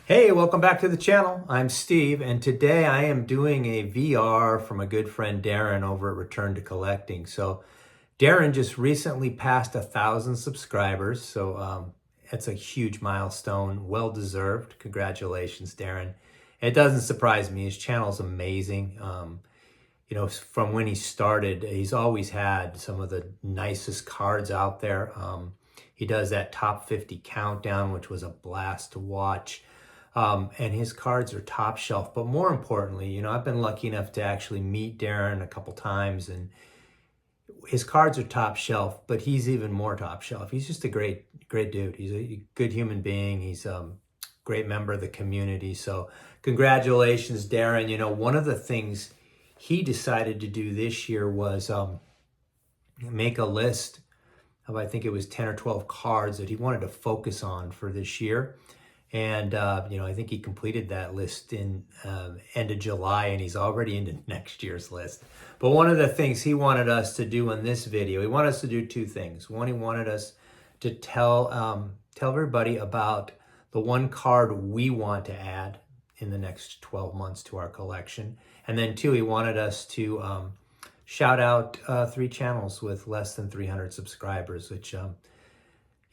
Hey, welcome back to the channel. I'm Steve, and today I am doing a VR from a good friend Darren over at Return to Collecting. So Darren just recently passed 1,000 subscribers, so it's a huge milestone, well deserved. Congratulations, Darren. It doesn't surprise me. His channel's amazing. From when he started, he's always had some of the nicest cards out there. He does that top 50 countdown, which was a blast to watch. And his cards are top shelf. But more importantly, I've been lucky enough to actually meet Darren a couple times, and his cards are top shelf, but he's even more top shelf. He's just a great dude. He's a good human being. He's a great member of the community. So congratulations, Darren. One of the things he decided to do this year was make a list of, I think it was 10 or 12 cards that he wanted to focus on for this year. And, I think he completed that list in end of July, and he's already into next year's list. But one of the things he wanted us to do in this video, he wanted us to do two things. One, he wanted us to tell everybody about the one card we want to add in the next 12 months to our collection. And then two, he wanted us to shout out 3 channels with less than 300 subscribers, which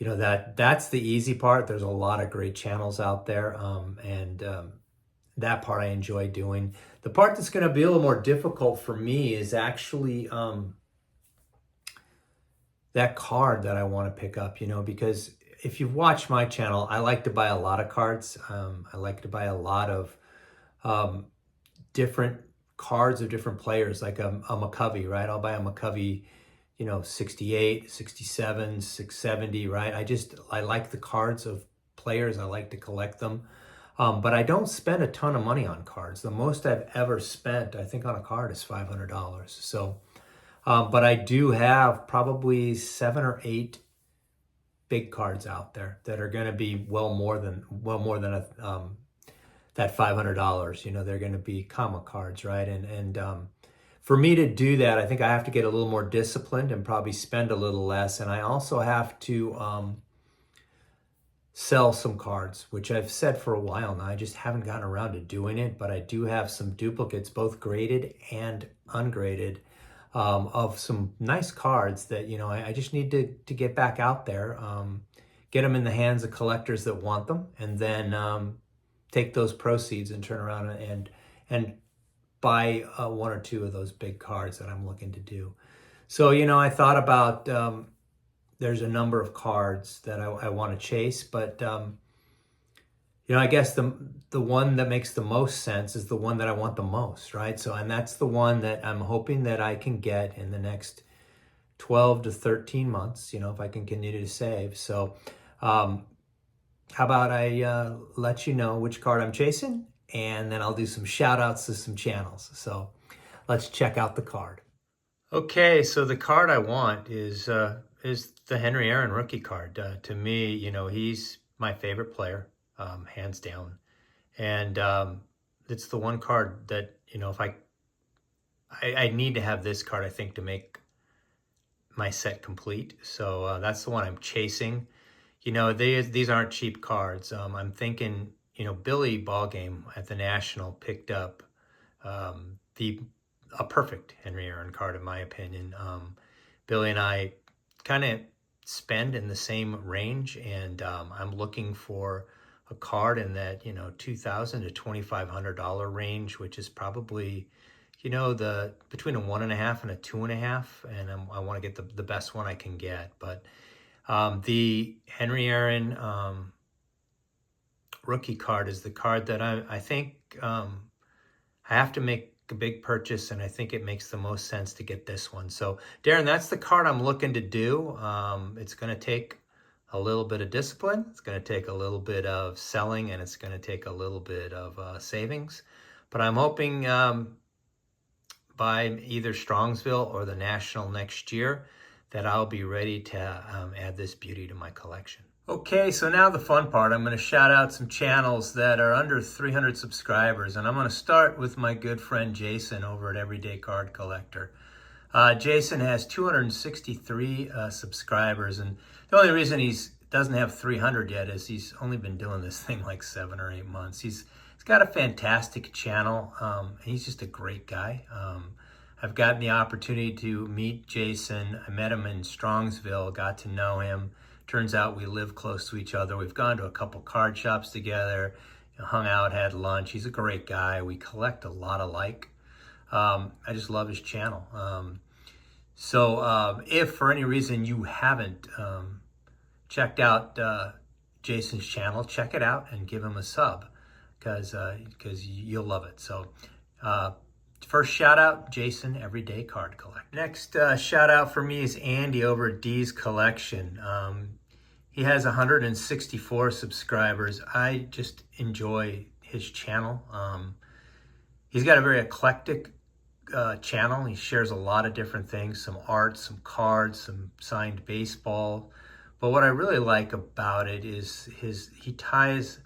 that's the easy part. There's a lot of great channels out there, and that part I enjoy doing. The part that's going to be a little more difficult for me is actually that card that I want to pick up, because if you've watched my channel, I like to buy a lot of cards. I like to buy a lot of different cards of different players, like a McCovey, right? I'll buy a McCovey 68, 67, 670, right? I like the cards of players. I like to collect them. But I don't spend a ton of money on cards. The most I've ever spent, I think, on a card is $500. So, but I do have probably 7 or 8 big cards out there that are going to be well more than that $500. They're going to be comma cards, right? And for me to do that, I think I have to get a little more disciplined and probably spend a little less. And I also have to sell some cards, which I've said for a while now. I just haven't gotten around to doing it, but I do have some duplicates, both graded and ungraded, of some nice cards that, I just need to get back out there, get them in the hands of collectors that want them, and then take those proceeds and turn around and buy 1 or 2 of those big cards that I'm looking to do. So, I thought about, there's a number of cards that I want to chase, but, I guess the one that makes the most sense is the one that I want the most, right? So, and that's the one that I'm hoping that I can get in the next 12 to 13 months, if I can continue to save. So, how about I let you know which card I'm chasing, and then I'll do some shout outs to some channels. So let's check out the card. Okay, so the card I want is the Henry Aaron rookie card. To me, he's my favorite player, hands down. And it's the one card that, if I need to have this card, I think, to make my set complete. So that's the one I'm chasing. These aren't cheap cards. I'm thinking, Billy Ballgame at the National picked up a perfect Henry Aaron card, in my opinion. Billy and I kind of spend in the same range, and I'm looking for a card in that, $2,000 to $2,500 range, which is probably, the between a 1.5 and a 2.5, and I want to get the best one I can get. But the Henry Aaron rookie card is the card that I think I have to make a big purchase, and I think it makes the most sense to get this one. So, Darren, that's the card I'm looking to do. It's going to take a little bit of discipline. It's going to take a little bit of selling, and it's going to take a little bit of savings. But I'm hoping by either Strongsville or the National next year that I'll be ready to add this beauty to my collection. Okay, so now the fun part. I'm going to shout out some channels that are under 300 subscribers, and I'm going to start with my good friend Jason over at Everyday Card Collector. Jason has 263 subscribers, and the only reason he's doesn't have 300 yet is he's only been doing this thing like 7 or 8 months. He's got a fantastic channel, and he's just a great guy. I've gotten the opportunity to meet Jason. I met him in Strongsville, got to know him. Turns out we live close to each other. We've gone to a couple card shops together, hung out, had lunch. He's a great guy. We collect a lot alike. I just love his channel. So if for any reason you haven't checked out Jason's channel, check it out and give him a sub, because you'll love it. So first shout out, Jason, Everyday Card Collector. Next shout out for me is Andy over at D's Collection. He has 164 subscribers. I just enjoy his channel. He's got a very eclectic channel. He shares a lot of different things, some art, some cards, some signed baseball. But what I really like about it is he ties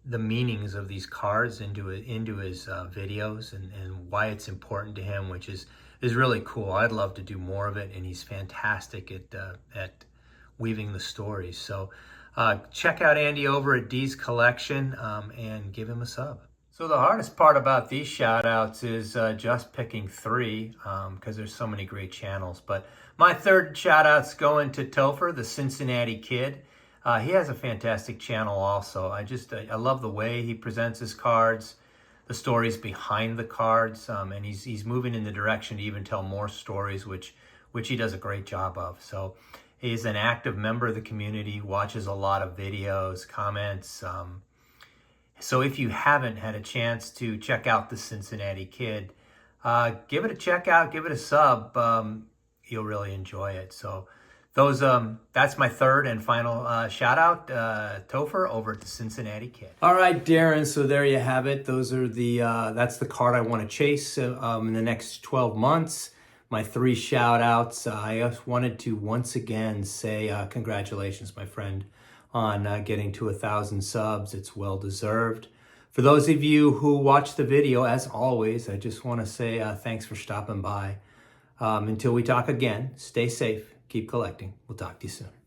the meanings of these cards into his videos and why it's important to him, which is really cool. I'd love to do more of it, and he's fantastic at weaving the stories. So check out Andy over at D's Collection and give him a sub. So the hardest part about these shout outs is just picking 3 because there's so many great channels. But my third shout out's going to Topher, the Cincinnati Kid. He has a fantastic channel also. I love the way he presents his cards, the stories behind the cards, and he's moving in the direction to even tell more stories, which he does a great job of. So he's an active member of the community, watches a lot of videos, comments. So if you haven't had a chance to check out the Cincinnati Kid, give it a check out, give it a sub. You'll really enjoy it. So that's my third and final shout out, Topher over at the Cincinnati Kid. All right, Darren. So there you have it. Those are that's the card I want to chase in the next 12 months. My 3 shout outs. I just wanted to once again say congratulations, my friend, on getting to 1,000 subs. It's well deserved. For those of you who watch the video, as always, I just want to say thanks for stopping by. Until we talk again, stay safe, keep collecting. We'll talk to you soon.